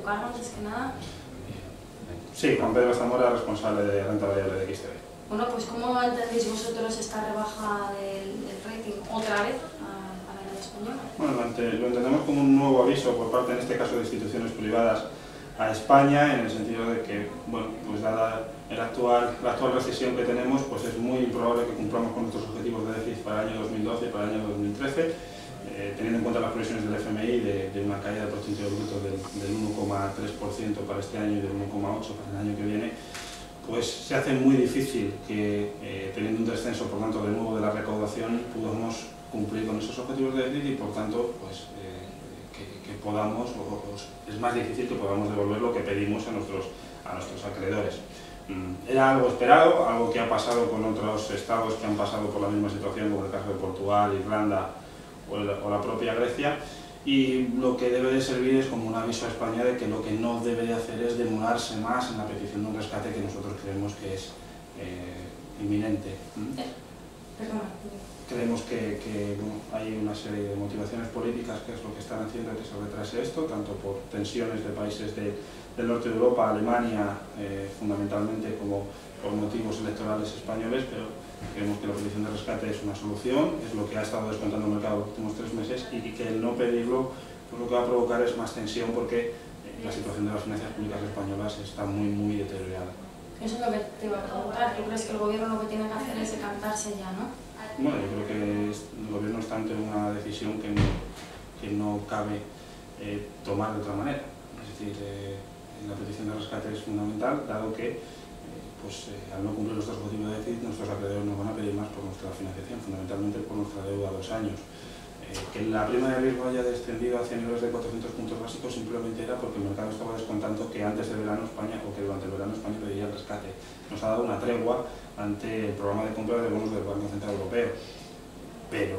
tu cargo, antes que nada. Sí, Juan Pedro Zamora, responsable de renta variable de XTB. Bueno, pues ¿cómo entendéis vosotros esta rebaja del rating otra vez a la moneda española? Bueno, lo entendemos como un nuevo aviso por parte, en este caso, de instituciones privadas a España, en el sentido de que, bueno, pues dada la actual recesión que tenemos, pues es muy improbable que cumplamos con nuestros objetivos de déficit para el año 2012 y para el año 2013, teniendo en cuenta las previsiones del FMI de una caída del Producto Interior Bruto del 1,3% para este año y del 1,8% para el año que viene, pues se hace muy difícil que, teniendo un descenso, por tanto, de nuevo de la recaudación, podamos cumplir con esos objetivos de déficit y, por tanto, pues que podamos, es más difícil que podamos devolver lo que pedimos a nuestros acreedores. Era algo esperado, algo que ha pasado con otros estados que han pasado por la misma situación, como el caso de Portugal, Irlanda o la propia Grecia, y lo que debe de servir es como un aviso a España de que lo que no debe de hacer es demorarse más en la petición de un rescate que nosotros creemos que es inminente. Perdona. Creemos que bueno, hay una serie de motivaciones políticas que es lo que están haciendo que se retrase esto, tanto por tensiones de países del norte de Europa, Alemania, fundamentalmente, como por motivos electorales españoles, pero creemos que la petición de rescate es una solución, es lo que ha estado descontando el mercado los últimos 3 meses y que el no pedirlo pues lo que va a provocar es más tensión porque la situación de las finanzas públicas españolas está muy, muy deteriorada. Eso es lo que te iba a preguntar. ¿Tú crees que el gobierno lo que tiene que hacer es decantarse ya, no? Bueno, yo creo que el gobierno está ante una decisión que no cabe tomar de otra manera. Es decir, la petición de rescate es fundamental, dado que al no cumplir nuestros objetivos de déficit, nuestros acreedores nos van a pedir más por nuestra financiación, fundamentalmente por nuestra deuda a 2 años. Que la prima de riesgo haya descendido hacia niveles de 400 puntos básicos simplemente era porque el mercado estaba descontando que antes de verano España, o que durante el verano España pediría el rescate. Nos ha dado una tregua ante el programa de compra de bonos del Banco Central Europeo, pero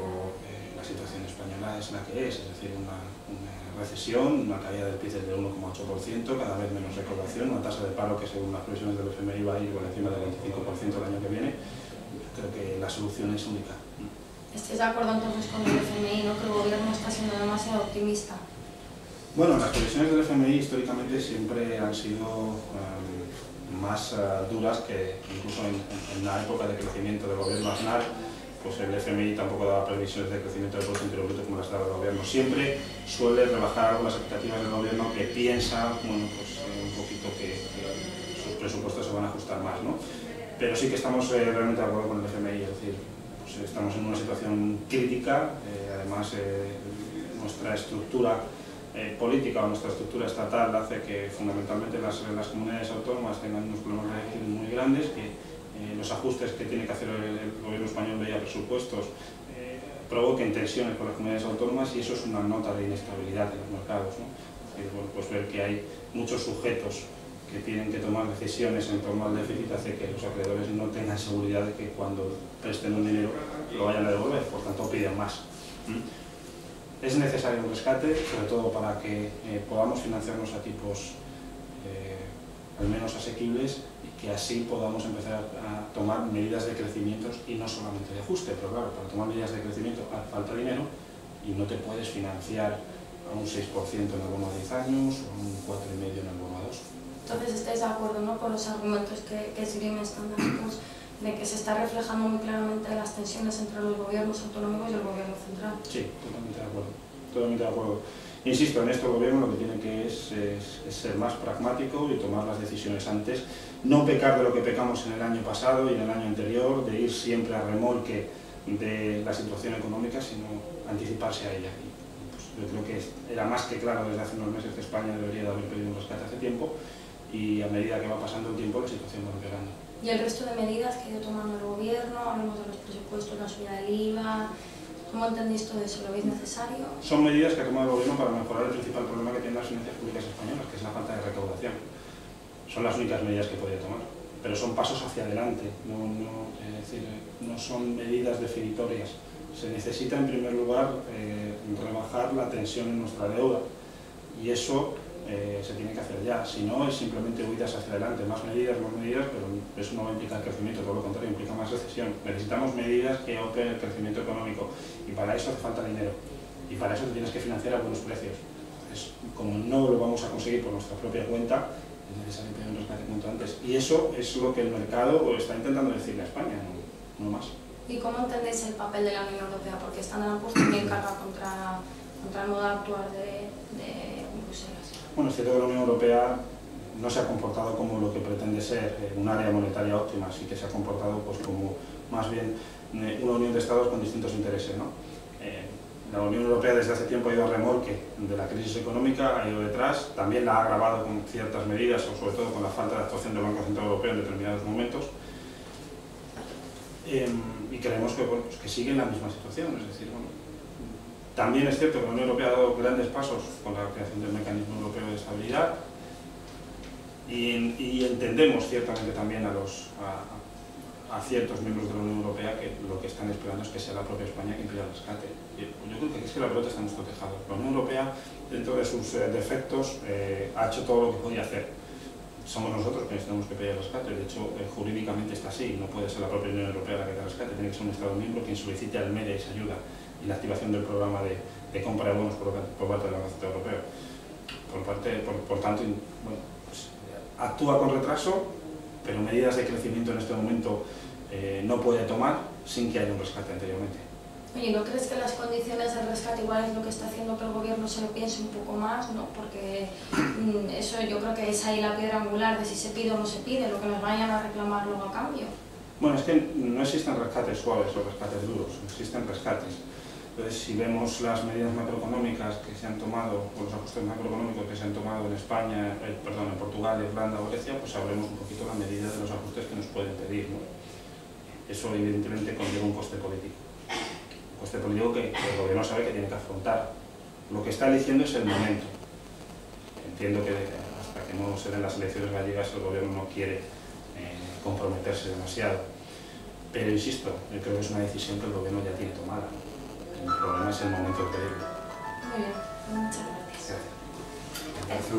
la situación española es la que es decir, una recesión, una caída del PIB del 1,8%, cada vez menos recaudación, una tasa de paro que según las previsiones del FMI va a ir por encima del 25% el año que viene. Creo que la solución es única. ¿Estáis de acuerdo entonces con el FMI, ¿no? Que el gobierno está siendo demasiado optimista? Bueno, las previsiones del FMI históricamente siempre han sido más duras que incluso en la época de crecimiento del gobierno Aznar, pues el FMI tampoco daba previsiones de crecimiento del Producto Interior Bruto como las daba el gobierno. Siempre suele rebajar algo las expectativas del gobierno que piensa, bueno, pues un poquito que sus presupuestos se van a ajustar más, ¿no? Pero sí que estamos realmente de acuerdo con el FMI, es decir, estamos en una situación crítica, además nuestra estructura política o nuestra estructura estatal hace que fundamentalmente las comunidades autónomas tengan unos problemas de déficit muy grandes, que los ajustes que tiene que hacer el gobierno español vía presupuestos provoquen tensiones con las comunidades autónomas y eso es una nota de inestabilidad en los mercados, ¿no? Es decir, bueno, pues ver que hay muchos sujetos que tienen que tomar decisiones en torno al déficit hace que los acreedores no tengan seguridad de que cuando presten un dinero lo vayan a devolver, por tanto piden más. Es necesario un rescate, sobre todo para que podamos financiarnos a tipos al menos asequibles y que así podamos empezar a tomar medidas de crecimiento y no solamente de ajuste, pero claro, para tomar medidas de crecimiento hace falta dinero y no te puedes financiar a un 6% en el bono a 10 años o a un 4,5% en el bono a 2. Entonces estáis de acuerdo, ¿no?, con los argumentos que esgrimen estandarios de que se está reflejando muy claramente las tensiones entre los gobiernos autonómicos y el gobierno central. Sí, totalmente de acuerdo. Totalmente de acuerdo. Insisto, en esto el gobierno lo que tiene que es ser más pragmático y tomar las decisiones antes, no pecar de lo que pecamos en el año pasado y en el año anterior, de ir siempre a remolque de la situación económica, sino anticiparse a ella. Y, pues, yo creo que era más que claro desde hace unos meses que España debería de haber pedido un rescate hace tiempo y a medida que va pasando el tiempo la situación va empeorando. ¿Y el resto de medidas que ha ido tomando el gobierno? Hablamos de los presupuestos, la subida del IVA. ¿Cómo entendéis todo eso? ¿Lo veis necesario? Son medidas que ha tomado el gobierno para mejorar el principal problema que tienen las finanzas públicas españolas, que es la falta de recaudación. Son las únicas medidas que podría tomar, pero son pasos hacia adelante, es decir, no son medidas definitorias. Se necesita en primer lugar rebajar la tensión en nuestra deuda y eso se tiene que hacer ya, si no es simplemente huidas hacia adelante, más medidas, pero eso no va a implicar crecimiento, todo lo contrario, implica más recesión. Necesitamos medidas que operen el crecimiento económico y para eso hace falta dinero y para eso te tienes que financiar a buenos precios. como no lo vamos a conseguir por nuestra propia cuenta, es necesario pedir un rescate cuanto antes. Y eso es lo que el mercado está intentando decirle a España, no más. ¿Y cómo entendéis el papel de la Unión Europea? Porque Standard & Poor's también carga contra el modo de actuar de Bruselas. Bueno, es cierto que la Unión Europea no se ha comportado como lo que pretende ser un área monetaria óptima, sí que se ha comportado pues, como más bien una unión de estados con distintos intereses, ¿no? La Unión Europea desde hace tiempo ha ido a remolque de la crisis económica, ha ido detrás, también la ha agravado con ciertas medidas, o sobre todo con la falta de actuación del Banco Central Europeo en determinados momentos. Y creemos que, bueno, pues que sigue en la misma situación, es decir, bueno, también es cierto que la Unión Europea ha dado grandes pasos con la creación del Mecanismo Europeo de Estabilidad y entendemos ciertamente también a ciertos miembros de la Unión Europea que lo que están esperando es que sea la propia España quien pida el rescate. Yo creo que es que la pelota está en nuestro tejado. La Unión Europea, dentro de sus defectos, ha hecho todo lo que podía hacer. Somos nosotros quienes tenemos que pedir el rescate, de hecho jurídicamente está así, no puede ser la propia Unión Europea la que da el rescate, tiene que ser un Estado miembro quien solicite al MEDE esa ayuda y la activación del programa de compra de bonos por parte del Banco Central Europeo. Por tanto, bueno, pues, actúa con retraso, pero medidas de crecimiento en este momento no puede tomar sin que haya un rescate anteriormente. Oye, ¿no crees que las condiciones del rescate igual es lo que está haciendo que el gobierno se lo piense un poco más, ¿no? Porque eso yo creo que es ahí la piedra angular de si se pide o no se pide, lo que nos vayan a reclamar luego a cambio. Bueno, es que no existen rescates suaves o rescates duros, existen rescates. Entonces, si vemos las medidas macroeconómicas que se han tomado, o los ajustes macroeconómicos que se han tomado en España, en Portugal, Irlanda o Grecia, pues sabremos un poquito la medida de los ajustes que nos pueden pedir, ¿no? Eso evidentemente conlleva un coste político. Un coste político que el gobierno sabe que tiene que afrontar. Lo que está eligiendo es el momento. Entiendo que hasta que no se den las elecciones gallegas el gobierno no quiere comprometerse demasiado. Pero insisto, yo creo que es una decisión que el gobierno ya tiene tomada. El problema es el momento de pedirlo. Muy bien, muchas gracias. Gracias.